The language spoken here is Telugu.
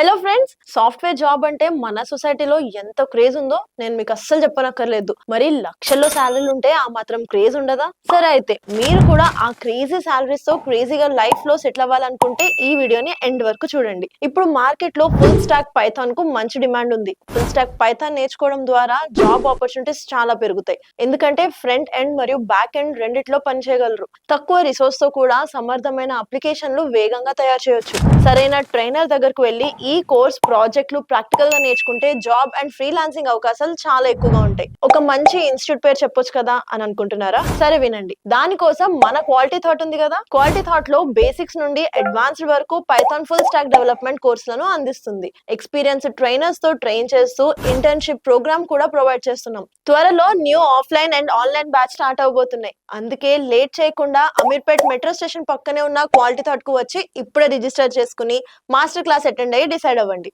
హలో ఫ్రెండ్స్, సాఫ్ట్వేర్ జాబ్ అంటే మన సొసైటీలో ఎంత క్రేజ్ ఉందో నేను మీకు అస్సలు చెప్పనక్కర్లేదు. మరి లక్షల్లో సాలరీలు ఉంటే ఆ మాత్రం క్రేజ్ ఉండదా? సరే అయితే మీరు కూడా ఆ క్రేజీ సాలరీస్ తో క్రేజీగా లైఫ్ లో సెటిల్ అవ్వాలనుకుంటే ఈ వీడియోని ఎండ్ వరకు చూడండి. ఇప్పుడు మార్కెట్ లో ఫుల్ స్టాక్ పైథాన్ కు మంచి డిమాండ్ ఉంది. ఫుల్ స్టాక్ పైథాన్ నేర్చుకోవడం ద్వారా జాబ్ ఆపర్చునిటీస్ చాలా పెరుగుతాయి. ఎందుకంటే ఫ్రంట్ ఎండ్ మరియు బ్యాక్ ఎండ్ రెండిట్లో పని చేయగలరు. తక్కువ రిసోర్స్ తో కూడా సమర్థమైన అప్లికేషన్లు వేగంగా తయారు చేయొచ్చు. సరైన ట్రైనర్ దగ్గరకు వెళ్ళి ఈ కోర్స్ ప్రాజెక్టులు ప్రాక్టికల్ గా నేర్చుకుంటే జాబ్ అండ్ ఫ్రీలాన్సింగ్ అవకాశాలు చాలా ఎక్కువగా ఉంటాయి. ఒక మంచి ఇన్స్టిట్యూట్ పేరు చెప్పొచ్చు కదా అని అనుకుంటున్నారా? సరే వినండి. దానికోసం మన క్వాలిటీ థాట్ ఉంది కదా. క్వాలిటీ థాట్ లో బేసిక్స్ నుండి అడ్వాన్స్డ్ వరకు పైథాన్ ఫుల్ స్టాక్ డెవలప్మెంట్ కోర్సులను అందిస్తుంది. ఎక్స్పీరియన్స్ ట్రైనర్స్ తో ట్రైన్ చేస్తూ ఇంటర్న్షిప్ ప్రోగ్రామ్ కూడా ప్రొవైడ్ చేస్తున్నాం. త్వరలో new offline and online batch start అవబోతున్నాయి. అందుకే లేట్ చేయకుండా అమీర్పేట్ మెట్రో స్టేషన్ పక్కనే ఉన్న క్వాలిటీ థాట్ కు వచ్చి ఇప్పుడే రిజిస్టర్ చేసుకుని మాస్టర్ క్లాస్ అటెండ్ అయ్యి డిసైడ్ అవ్వండి.